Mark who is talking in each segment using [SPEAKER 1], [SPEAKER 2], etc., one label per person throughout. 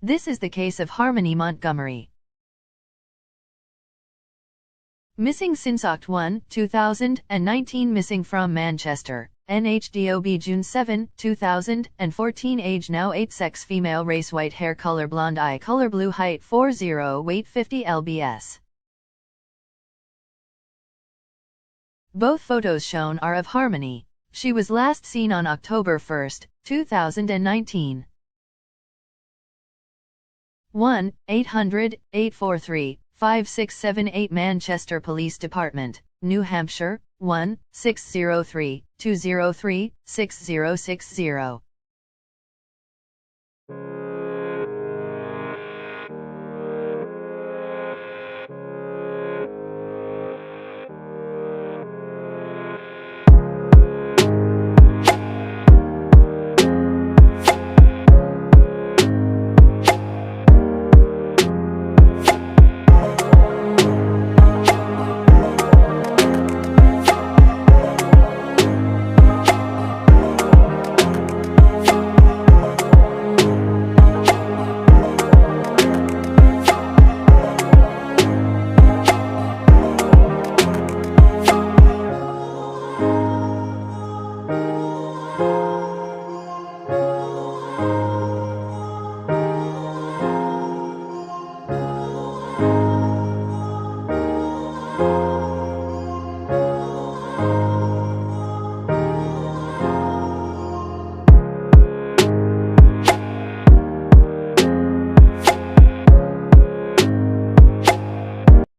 [SPEAKER 1] This is the case of Harmony Montgomery. Missing since Oct. 1, 2019. Missing from Manchester, NHDOB June 7, 2014. Age now 8. Sex female. Race white. Hair color blonde. Eye color blue. Height 40. Weight 50 lbs. Both photos shown are of Harmony. She was last seen on October 1, 2019. 1-800-843-5678 Manchester Police Department, New Hampshire, 1-603-203-6060.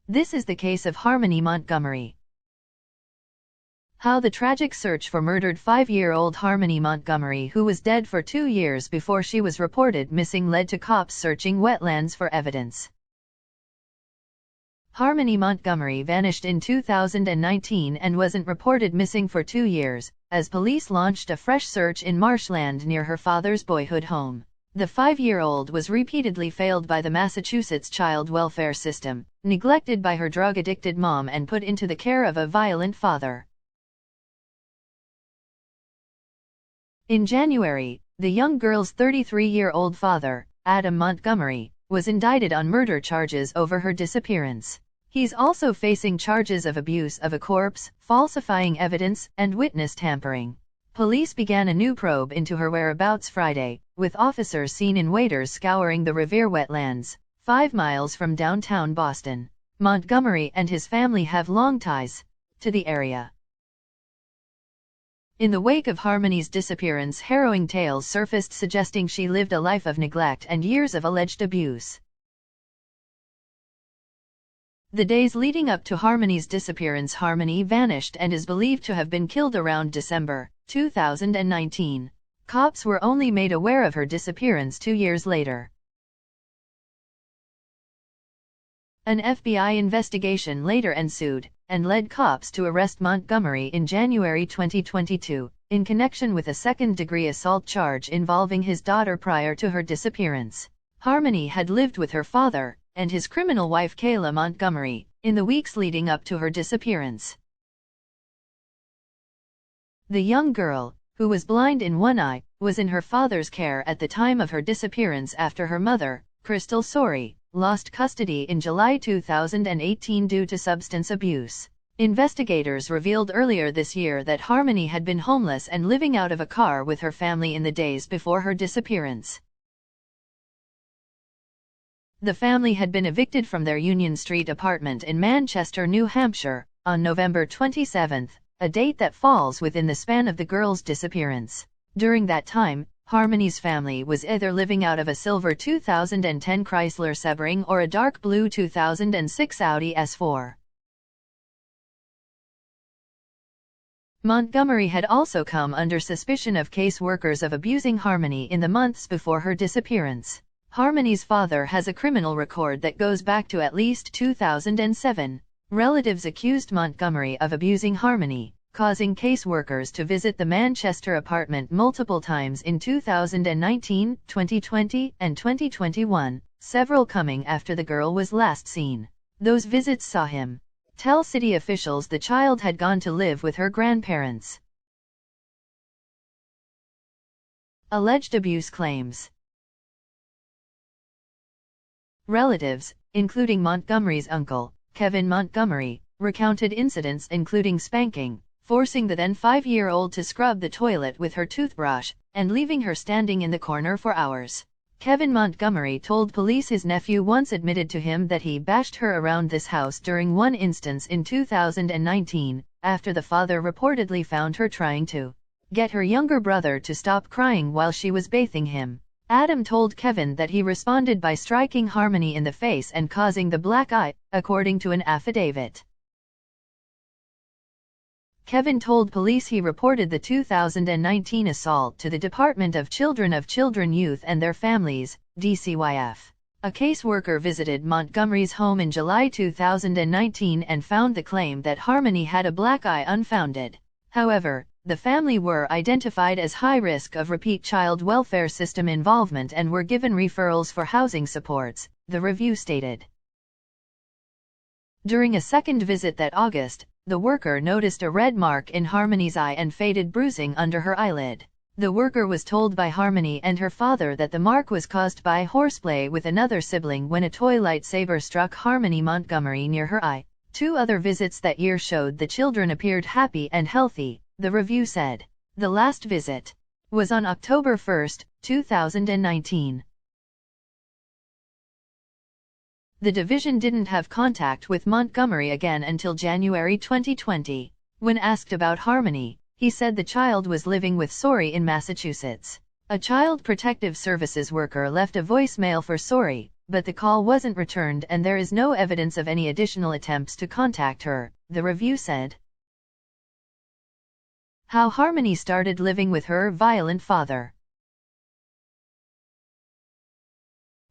[SPEAKER 1] This is the case of Harmony Montgomery. How the tragic search for murdered 5-year-old Harmony Montgomery, who was dead for 2 years before she was reported missing, led to cops searching wetlands for evidence. Harmony Montgomery vanished in 2019 and wasn't reported missing for 2 years, as police launched a fresh search in marshland near her father's boyhood home. The 5-year-old was repeatedly failed by the Massachusetts child welfare system, neglected by her drug-addicted mom, and put into the care of a violent father. In January, the young girl's 33-year-old father, Adam Montgomery, was indicted on murder charges over her disappearance. He's also facing charges of abuse of a corpse, falsifying evidence, and witness tampering. Police began a new probe into her whereabouts Friday, with officers seen in waders scouring the Revere wetlands, 5 miles from downtown Boston. Montgomery and his family have long ties to the area. In the wake of Harmony's disappearance, harrowing tales surfaced suggesting she lived a life of neglect and years of alleged abuse. The days leading up to Harmony's disappearance, Harmony vanished and is believed to have been killed around December 2019. Cops were only made aware of her disappearance 2 years later. An FBI investigation later ensued, and led cops to arrest Montgomery in January 2022, in connection with a second-degree assault charge involving his daughter prior to her disappearance. Harmony had lived with her father and his criminal wife Kayla Montgomery in the weeks leading up to her disappearance. The young girl, who was blind in one eye, was in her father's care at the time of her disappearance after her mother, Crystal Sorey, lost custody in July 2018 due to substance abuse. Investigators revealed earlier this year that Harmony had been homeless and living out of a car with her family in the days before her disappearance. The family had been evicted from their Union Street apartment in Manchester, New Hampshire, on November 27, a date that falls within the span of the girl's disappearance. During that time, Harmony's family was either living out of a silver 2010 Chrysler Sebring or a dark blue 2006 Audi S4. Montgomery had also come under suspicion of caseworkers of abusing Harmony in the months before her disappearance. Harmony's father has a criminal record that goes back to at least 2007. Relatives accused Montgomery of abusing Harmony, causing caseworkers to visit the Manchester apartment multiple times in 2019, 2020, and 2021, several coming after the girl was last seen. Those visits saw him tell city officials the child had gone to live with her grandparents. Alleged abuse claims. Relatives, including Montgomery's uncle, Kevin Montgomery, recounted incidents including spanking, forcing the then 5-year-old to scrub the toilet with her toothbrush, and leaving her standing in the corner for hours. Kevin Montgomery told police his nephew once admitted to him that he bashed her around this house during one instance in 2019, after the father reportedly found her trying to get her younger brother to stop crying while she was bathing him. Adam told Kevin that he responded by striking Harmony in the face and causing the black eye, according to an affidavit. Kevin told police he reported the 2019 assault to the Department of Children, Youth and Their Families, DCYF. A caseworker visited Montgomery's home in July 2019 and found the claim that Harmony had a black eye unfounded. However, the family were identified as high risk of repeat child welfare system involvement and were given referrals for housing supports, the review stated. During a second visit that August, the worker noticed a red mark in Harmony's eye and faded bruising under her eyelid. The worker was told by Harmony and her father that the mark was caused by horseplay with another sibling when a toy lightsaber struck Harmony Montgomery near her eye. 2 other visits that year showed the children appeared happy and healthy, the review said. The last visit was on October 1, 2019. The division didn't have contact with Montgomery again until January 2020. When asked about Harmony, he said the child was living with Sori in Massachusetts. A Child Protective Services worker left a voicemail for Sori, but the call wasn't returned and there is no evidence of any additional attempts to contact her, the review said. How Harmony started living with her violent father.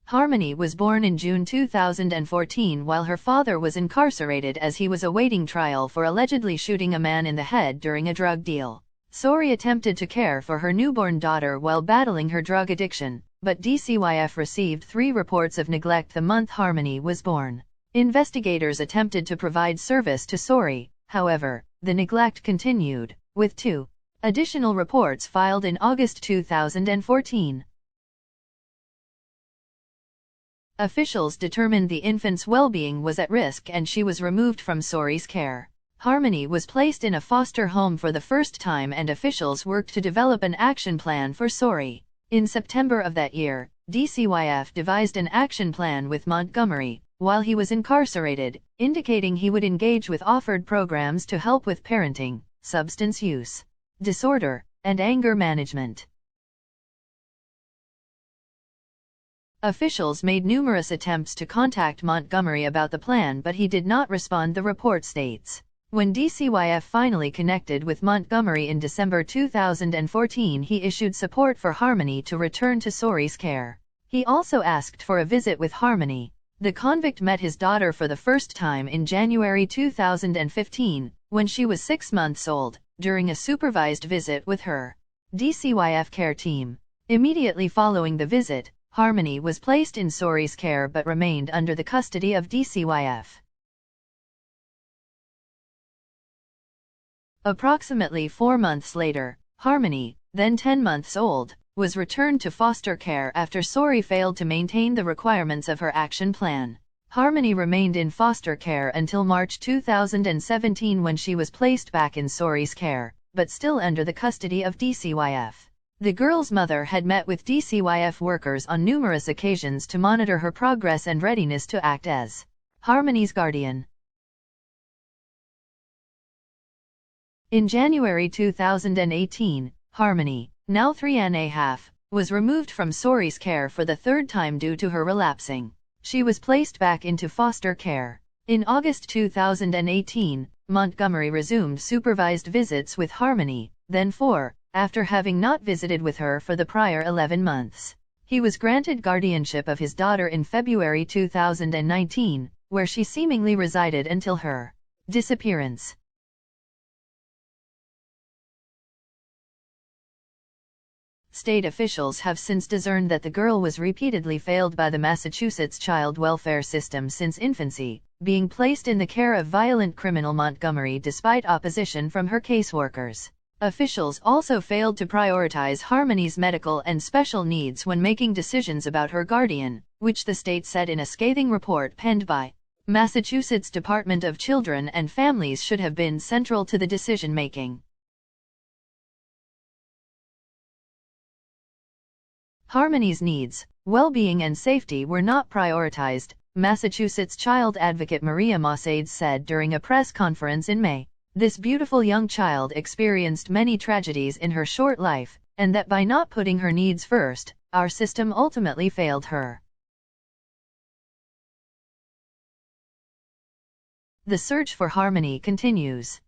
[SPEAKER 1] Harmony was born in June 2014 while her father was incarcerated as he was awaiting trial for allegedly shooting a man in the head during a drug deal. Sori attempted to care for her newborn daughter while battling her drug addiction, but DCYF received 3 reports of neglect the month Harmony was born. Investigators attempted to provide service to Sori, however, the neglect continued, with 2 additional reports filed in August 2014. Officials determined the infant's well-being was at risk and she was removed from Sori's care. Harmony was placed in a foster home for the first time and officials worked to develop an action plan for Sori. In September of that year, DCYF devised an action plan with Montgomery, while he was incarcerated, indicating he would engage with offered programs to help with parenting, substance use disorder, and anger management. Officials made numerous attempts to contact Montgomery about the plan but he did not respond, the report states. When DCYF finally connected with Montgomery in December 2014 he issued support for Harmony to return to Sori's care. He also asked for a visit with Harmony. The convict met his daughter for the first time in January 2015, when she was 6 months old, during a supervised visit with her DCYF care team. Immediately following the visit, Harmony was placed in Sori's care but remained under the custody of DCYF. Approximately 4 months later, Harmony, then 10 months old, was returned to foster care after Sori failed to maintain the requirements of her action plan. Harmony remained in foster care until March 2017 when she was placed back in Sori's care, but still under the custody of DCYF. The girl's mother had met with DCYF workers on numerous occasions to monitor her progress and readiness to act as Harmony's guardian. In January 2018, Harmony, now 3.5, was removed from Sori's care for the 3rd time due to her relapsing. She was placed back into foster care. In August 2018, Montgomery resumed supervised visits with Harmony, then 4, after having not visited with her for the prior 11 months. He was granted guardianship of his daughter in February 2019, where she seemingly resided until her disappearance. State officials have since discerned that the girl was repeatedly failed by the Massachusetts child welfare system since infancy, being placed in the care of violent criminal Montgomery despite opposition from her caseworkers. Officials also failed to prioritize Harmony's medical and special needs when making decisions about her guardian, which the state said in a scathing report penned by Massachusetts Department of Children and Families should have been central to the decision-making. Harmony's needs, well-being and safety were not prioritized, Massachusetts child advocate Maria Maussade said during a press conference in May. This beautiful young child experienced many tragedies in her short life, and that by not putting her needs first, our system ultimately failed her. The search for Harmony continues.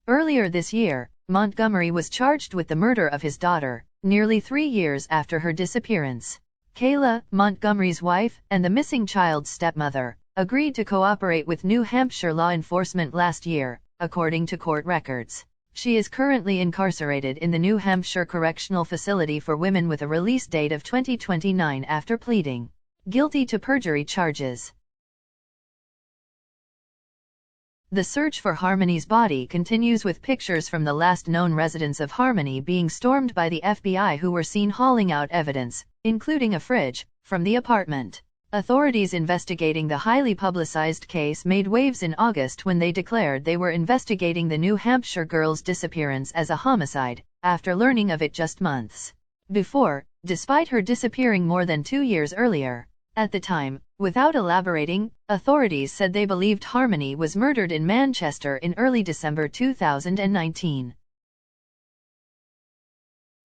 [SPEAKER 1] Earlier this year, Montgomery was charged with the murder of his daughter, nearly 3 years after her disappearance. Kayla, Montgomery's wife, and the missing child's stepmother, agreed to cooperate with New Hampshire law enforcement last year, according to court records. She is currently incarcerated in the New Hampshire Correctional Facility for Women with a release date of 2029 after pleading guilty to perjury charges. The search for Harmony's body continues with pictures from the last known residence of Harmony being stormed by the FBI, who were seen hauling out evidence, including a fridge, from the apartment. Authorities investigating the highly publicized case made waves in August when they declared they were investigating the New Hampshire girl's disappearance as a homicide, after learning of it just months before, despite her disappearing more than 2 years earlier. At the time, without elaborating, authorities said they believed Harmony was murdered in Manchester in early December 2019.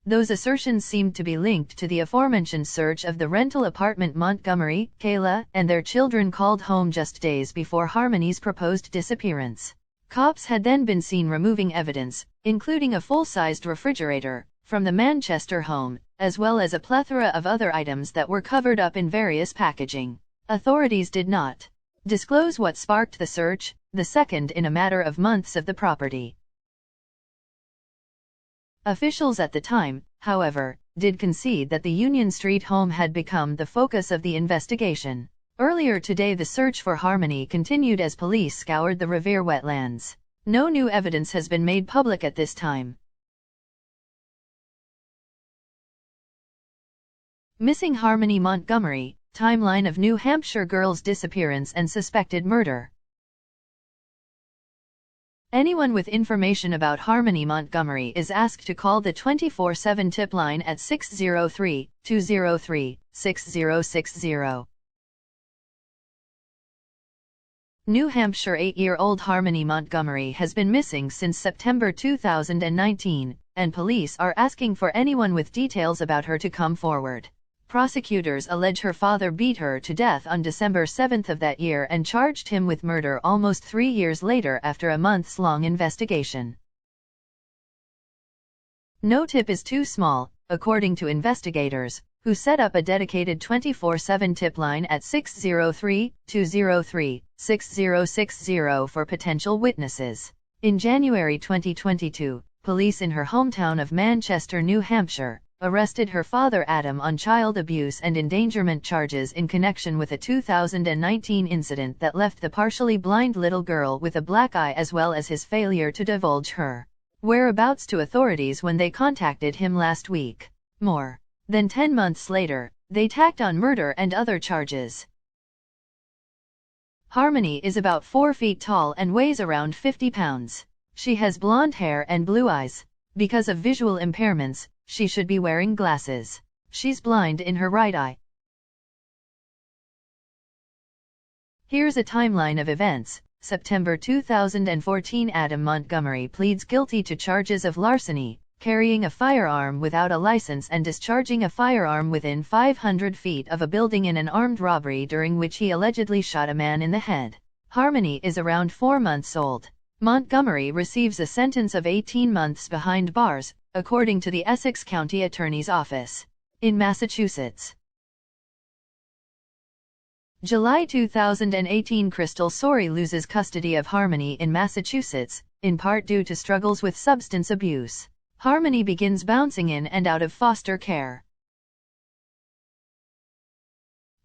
[SPEAKER 1] Those assertions seemed to be linked to the aforementioned search of the rental apartment Montgomery, Kayla, and their children called home just days before Harmony's proposed disappearance. Cops had then been seen removing evidence, including a full-sized refrigerator, from the Manchester home, as well as a plethora of other items that were covered up in various packaging. Authorities did not disclose what sparked the search, the second in a matter of months of the property. Officials at the time, however, did concede that the Union Street home had become the focus of the investigation. Earlier today, the search for Harmony continued as police scoured the Revere wetlands. No new evidence has been made public at this time. Missing Harmony Montgomery, timeline of New Hampshire girl's disappearance and suspected murder. Anyone with information about Harmony Montgomery is asked to call the 24/7 tip line at 603-203-6060. New Hampshire 8-year-old Harmony Montgomery has been missing since September 2019, and police are asking for anyone with details about her to come forward. Prosecutors allege her father beat her to death on December 7 of that year and charged him with murder almost 3 years later after a months-long investigation. No tip is too small, according to investigators, who set up a dedicated 24/7 tip line at 603-203-6060 for potential witnesses. In January 2022, police in her hometown of Manchester, New Hampshire, arrested her father Adam on child abuse and endangerment charges in connection with a 2019 incident that left the partially blind little girl with a black eye, as well as his failure to divulge her whereabouts to authorities when they contacted him last week. More than 10 months later, they tacked on murder and other charges. Harmony is about 4 feet tall and weighs around 50 pounds. She has blonde hair and blue eyes. Because of visual impairments, she should be wearing glasses. She's blind in her right eye. Here's a timeline of events. September 2014, Adam Montgomery pleads guilty to charges of larceny, carrying a firearm without a license and discharging a firearm within 500 feet of a building in an armed robbery during which he allegedly shot a man in the head. Harmony is around 4 months old. Montgomery receives a sentence of 18 months behind bars, according to the Essex County Attorney's Office. In Massachusetts. July 2018, Crystal Sorey loses custody of Harmony in Massachusetts, in part due to struggles with substance abuse. Harmony begins bouncing in and out of foster care.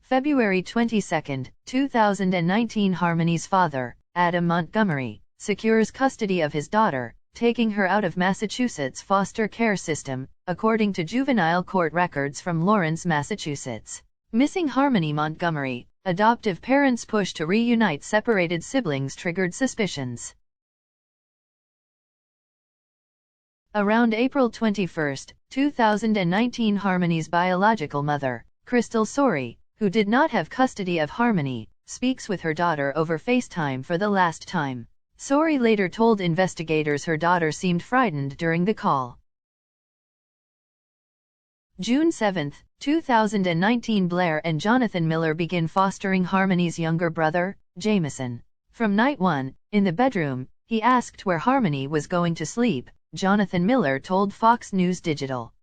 [SPEAKER 1] February 22, 2019, Harmony's father, Adam Montgomery, secures custody of his daughter, taking her out of Massachusetts foster care system, according to juvenile court records from Lawrence, Massachusetts. Missing Harmony Montgomery. Adoptive parents' push to reunite separated siblings triggered suspicions. Around April 21, 2019, Harmony's biological mother, Crystal Sorey, who did not have custody of Harmony, speaks with her daughter over FaceTime for the last time. Sorey later told investigators her daughter seemed frightened during the call. June 7, 2019, Blair and Jonathan Miller begin fostering Harmony's younger brother, Jameson. From night 1, in the bedroom, he asked where Harmony was going to sleep, Jonathan Miller told Fox News Digital.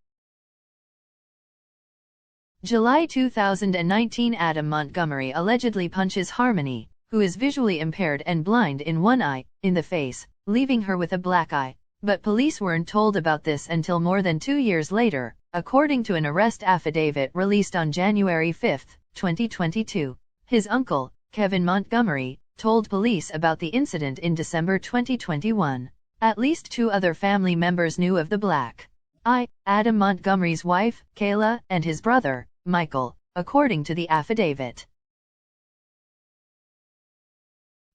[SPEAKER 1] July 2019, Adam Montgomery allegedly punches Harmony, who is visually impaired and blind in one eye, in the face, leaving her with a black eye. But police weren't told about this until more than 2 years later, according to an arrest affidavit released on January 5, 2022. His uncle, Kevin Montgomery, told police about the incident in December 2021. At least 2 other family members knew of the black eye, Adam Montgomery's wife, Kayla, and his brother, Michael, according to the affidavit.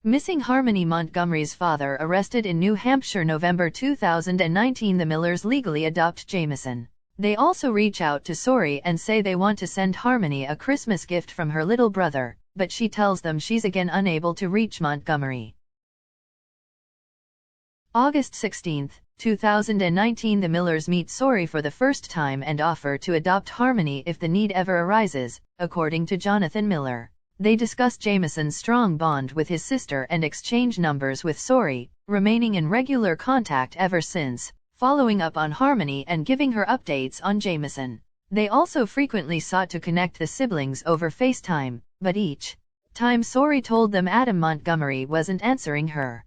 [SPEAKER 1] Missing Harmony Montgomery's father arrested in New Hampshire, November 2019. The Millers legally adopt Jameson. They also reach out to Sorey and say they want to send Harmony a Christmas gift from her little brother, but she tells them she's again unable to reach Montgomery. August 16, 2019, the Millers meet Sorey for the first time and offer to adopt Harmony if the need ever arises, according to Jonathan Miller. They discuss Jameson's strong bond with his sister and exchange numbers with Sorey, remaining in regular contact ever since, following up on Harmony and giving her updates on Jameson. They also frequently sought to connect the siblings over FaceTime, but each time Sorey told them Adam Montgomery wasn't answering her.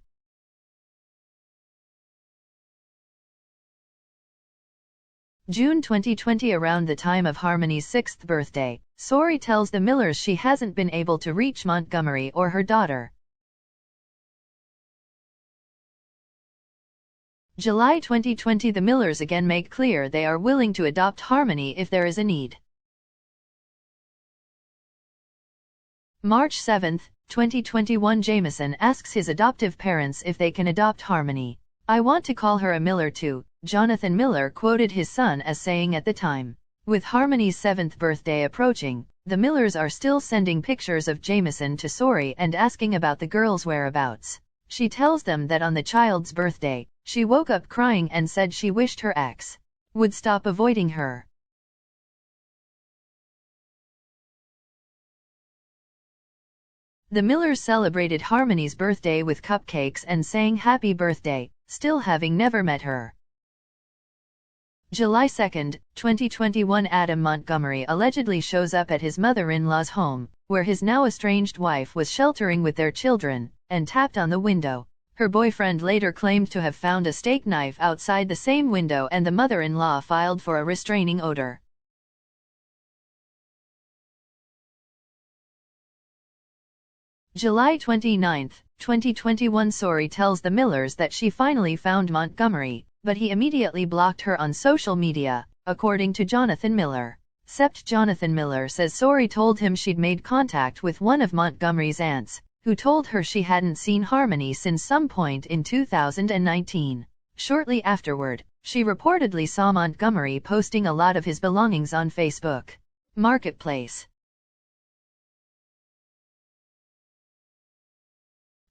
[SPEAKER 1] June 2020, around the time of Harmony's 6th birthday, Sorey tells the Millers she hasn't been able to reach Montgomery or her daughter. July 2020, the Millers again make clear they are willing to adopt Harmony if there is a need. March 7, 2021, Jameson asks his adoptive parents if they can adopt Harmony. "I want to call her a Miller too," Jonathan Miller quoted his son as saying at the time. With Harmony's 7th birthday approaching, the Millers are still sending pictures of Jameson to Sorey and asking about the girl's whereabouts. She tells them that on the child's birthday, she woke up crying and said she wished her ex would stop avoiding her. The Millers celebrated Harmony's birthday with cupcakes and sang happy birthday, still having never met her. July 2, 2021, Adam Montgomery allegedly shows up at his mother-in-law's home, where his now estranged wife was sheltering with their children, and tapped on the window. Her boyfriend later claimed to have found a steak knife outside the same window, and the mother-in-law filed for a restraining order. July 29, 2021, Sorey tells the Millers that she finally found Montgomery, but he immediately blocked her on social media, according to Jonathan Miller. Jonathan Miller says Sorey told him she'd made contact with one of Montgomery's aunts, who told her she hadn't seen Harmony since some point in 2019. Shortly afterward, she reportedly saw Montgomery posting a lot of his belongings on Facebook Marketplace.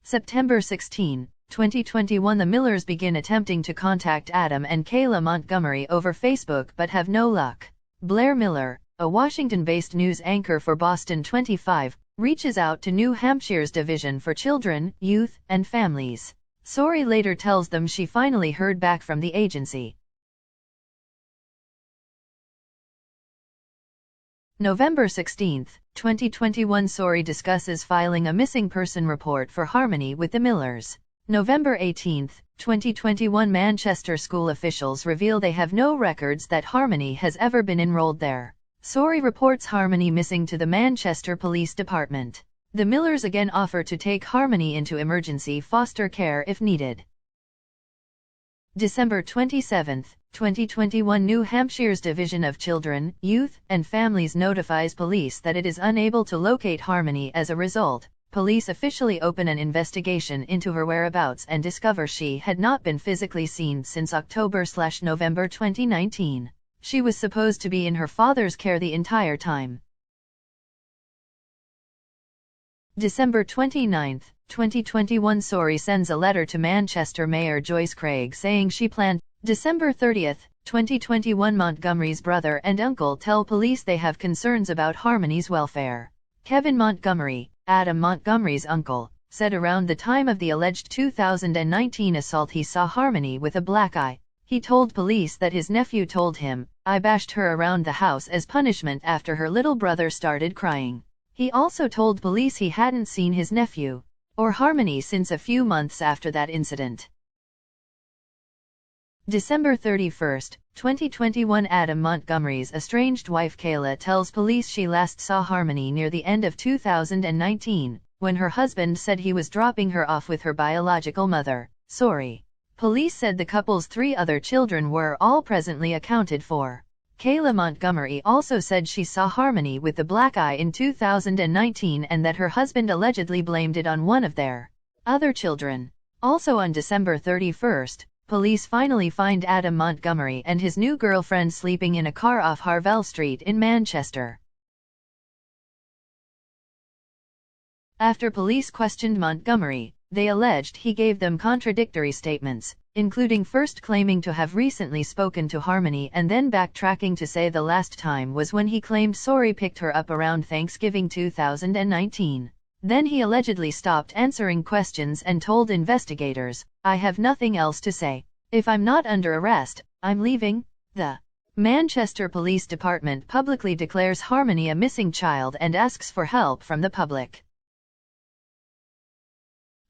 [SPEAKER 1] September 16, 2021, the Millers begin attempting to contact Adam and Kayla Montgomery over Facebook but have no luck. Blair Miller, a Washington-based news anchor for Boston 25, reaches out to New Hampshire's Division for Children, Youth, and Families. Sorey later tells them she finally heard back from the agency. November 16, 2021, Sorey discusses filing a missing person report for Harmony with the Millers. November 18, 2021, Manchester school officials reveal they have no records that Harmony has ever been enrolled there. Sorey reports Harmony missing to the Manchester Police Department. The Millers again offer to take Harmony into emergency foster care if needed. December 27, 2021, New Hampshire's Division of Children, Youth, and Families notifies police that it is unable to locate Harmony. As a result, police officially open an investigation into her whereabouts and discover she had not been physically seen since October/November 2019. She was supposed to be in her father's care the entire time. December 29, 2021, Surrey sends a letter to Manchester Mayor Joyce Craig saying she planned. December 30, 2021, Montgomery's brother and uncle tell police they have concerns about Harmony's welfare. Kevin Montgomery, Adam Montgomery's uncle, said around the time of the alleged 2019 assault he saw Harmony with a black eye. He told police that his nephew told him, "I bashed her around the house as punishment after her little brother started crying." He also told police he hadn't seen his nephew or Harmony since a few months after that incident. December 31, 2021, Adam Montgomery's estranged wife Kayla tells police she last saw Harmony near the end of 2019, when her husband said he was dropping her off with her biological mother, Surrey. Police said the couple's 3 other children were all presently accounted for. Kayla Montgomery also said she saw Harmony with the black eye in 2019 and that her husband allegedly blamed it on one of their other children. Also on December 31, police finally find Adam Montgomery and his new girlfriend sleeping in a car off Harvell Street in Manchester. After police questioned Montgomery, they alleged he gave them contradictory statements, including first claiming to have recently spoken to Harmony and then backtracking to say the last time was when he claimed Surrey picked her up around Thanksgiving 2019. Then he allegedly stopped answering questions and told investigators, "I have nothing else to say. If I'm not under arrest, I'm leaving." The Manchester Police Department publicly declares Harmony a missing child and asks for help from the public.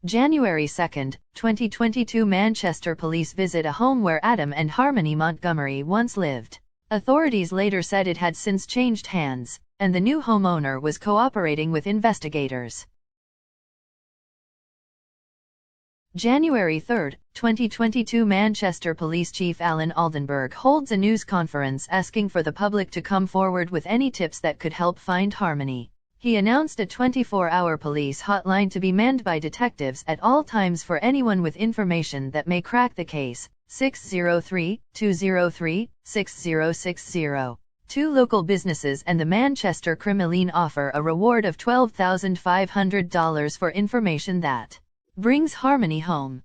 [SPEAKER 1] January 2, 2022, Manchester police visit a home where Adam and Harmony Montgomery once lived. Authorities later said it had since changed hands, and the new homeowner was cooperating with investigators. January 3, 2022, Manchester Police Chief Alan Aldenburg holds a news conference asking for the public to come forward with any tips that could help find Harmony. He announced a 24-hour police hotline to be manned by detectives at all times for anyone with information that may crack the case, 603-203-6060. 2 local businesses and the Manchester Crime offer a reward of $12,500 for information that brings Harmony home.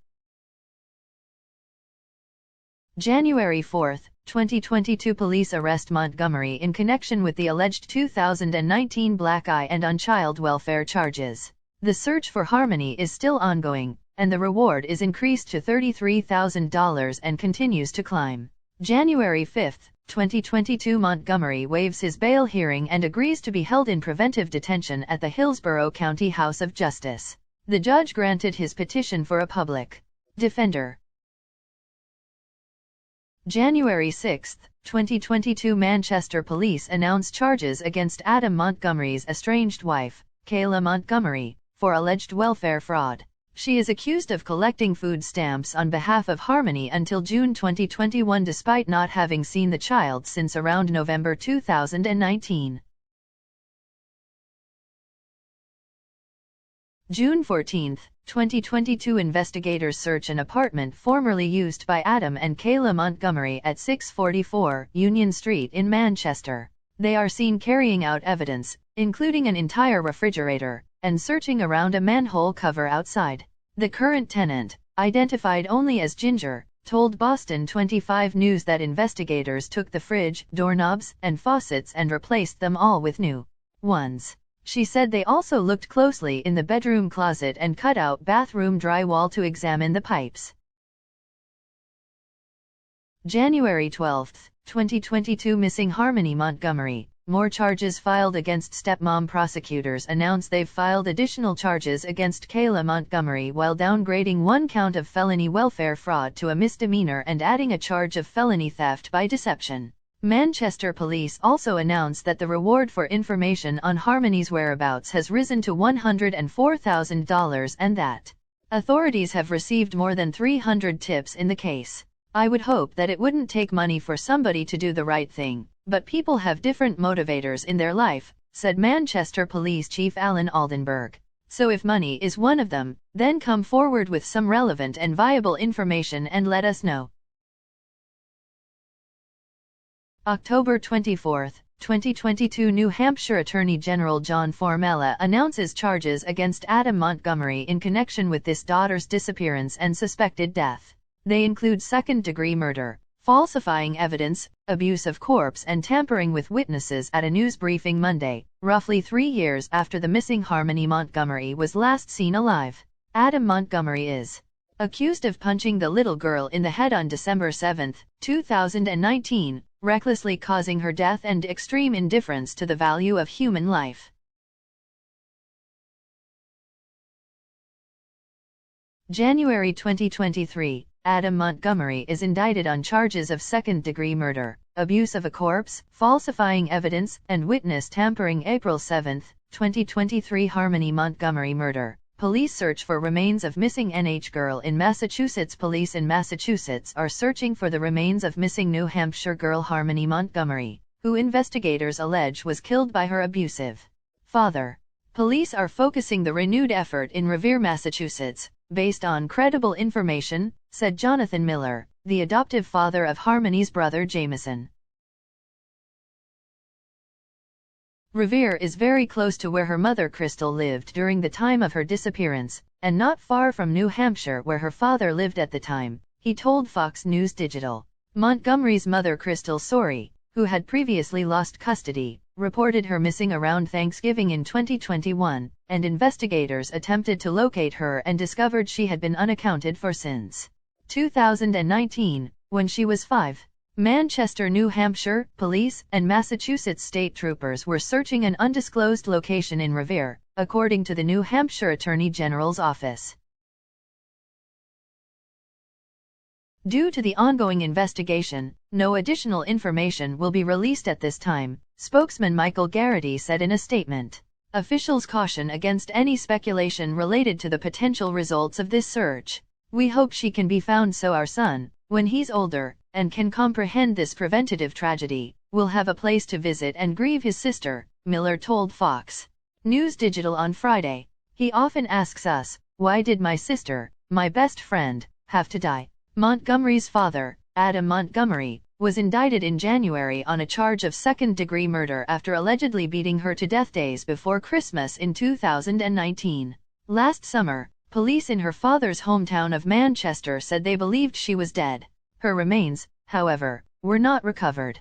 [SPEAKER 1] January 4, 2022, police arrest Montgomery in connection with the alleged 2019 black eye and on child welfare charges. The search for Harmony is still ongoing, and the reward is increased to $33,000 and continues to climb. January 5, 2022, Montgomery waives his bail hearing and agrees to be held in preventive detention at the Hillsborough County House of Justice. The judge granted his petition for a public defender. January 6, 2022, Manchester police announce charges against Adam Montgomery's estranged wife, Kayla Montgomery, for alleged welfare fraud. She is accused of collecting food stamps on behalf of Harmony until June 2021 despite not having seen the child since around November 2019. June 14, 2022, investigators search an apartment formerly used by Adam and Kayla Montgomery at 644 Union Street in Manchester. They are seen carrying out evidence, including an entire refrigerator, and searching around a manhole cover outside. The current tenant, identified only as Ginger, told Boston 25 News that investigators took the fridge, doorknobs, and faucets and replaced them all with new ones. She said they also looked closely in the bedroom closet and cut out bathroom drywall to examine the pipes. January 12, 2022, missing Harmony Montgomery. More charges filed against stepmom. Prosecutors announce they've filed additional charges against Kayla Montgomery while downgrading one count of felony welfare fraud to a misdemeanor and adding a charge of felony theft by deception. Manchester police also announced that the reward for information on Harmony's whereabouts has risen to $104,000 and that authorities have received more than 300 tips in the case. I would hope that it wouldn't take money for somebody to do the right thing, but people have different motivators in their life, said Manchester Police Chief Alan Aldenburg. So if money is one of them, then come forward with some relevant and viable information and let us know. October 24, 2022, New Hampshire Attorney General John Formella announces charges against Adam Montgomery in connection with his daughter's disappearance and suspected death. They include second-degree murder, falsifying evidence, abuse of corpse and tampering with witnesses at a news briefing Monday, roughly 3 years after the missing Harmony Montgomery was last seen alive. Adam Montgomery is accused of punching the little girl in the head on December 7, 2019, recklessly causing her death and extreme indifference to the value of human life. January 2023, Adam Montgomery is indicted on charges of second-degree murder, abuse of a corpse, falsifying evidence, and witness tampering. April 7, 2023, Harmony Montgomery murder. Police search for remains of missing NH girl in Massachusetts. Police in Massachusetts are searching for the remains of missing New Hampshire girl Harmony Montgomery, who investigators allege was killed by her abusive father. Police are focusing the renewed effort in Revere, Massachusetts, based on credible information, said Jonathan Miller, the adoptive father of Harmony's brother Jameson. Revere is very close to where her mother Crystal lived during the time of her disappearance, and not far from New Hampshire where her father lived at the time, he told Fox News Digital. Montgomery's mother Crystal Sorey, who had previously lost custody, reported her missing around Thanksgiving in 2021, and investigators attempted to locate her and discovered she had been unaccounted for since 2019, when she was 5. Manchester, New Hampshire, police and Massachusetts state troopers were searching an undisclosed location in Revere, according to the New Hampshire Attorney General's office. Due to the ongoing investigation, no additional information will be released at this time, spokesman Michael Garrity said in a statement. Officials caution against any speculation related to the potential results of this search. We hope she can be found so our son, when he's older, and can comprehend this preventative tragedy, will have a place to visit and grieve his sister, Miller told Fox News Digital on Friday. He often asks us, why did my sister, my best friend, have to die? Montgomery's father, Adam Montgomery, was indicted in January on a charge of second-degree murder after allegedly beating her to death days before Christmas in 2019. Last summer, police in her father's hometown of Manchester said they believed she was dead. Her remains, however, were not recovered.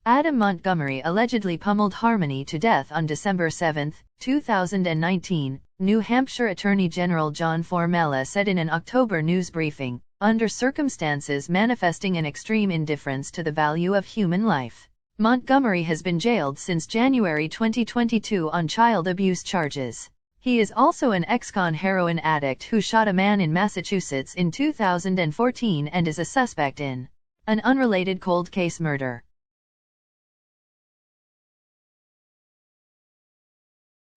[SPEAKER 1] Adam Montgomery allegedly pummeled Harmony to death on December 7, 2019, New Hampshire Attorney General John Formella said in an October news briefing, under circumstances manifesting an extreme indifference to the value of human life. Montgomery has been jailed since January 2022 on child abuse charges. He is also an ex-con heroin addict who shot a man in Massachusetts in 2014 and is a suspect in an unrelated cold case murder.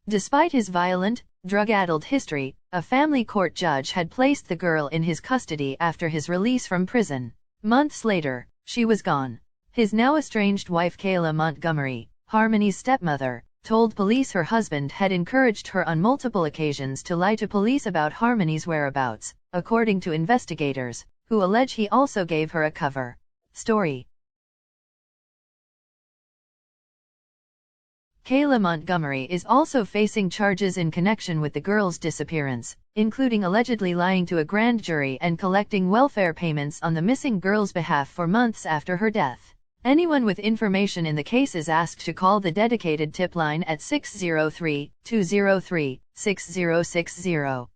[SPEAKER 1] Despite his violent, drug-addled history, a family court judge had placed the girl in his custody after his release from prison. Months later, she was gone. His now estranged wife Kayla Montgomery, Harmony's stepmother, told police her husband had encouraged her on multiple occasions to lie to police about Harmony's whereabouts, according to investigators, who allege he also gave her a cover story. Kayla Montgomery is also facing charges in connection with the girl's disappearance, including allegedly lying to a grand jury and collecting welfare payments on the missing girl's behalf for months after her death. Anyone with information in the case is asked to call the dedicated tip line at 603-203-6060.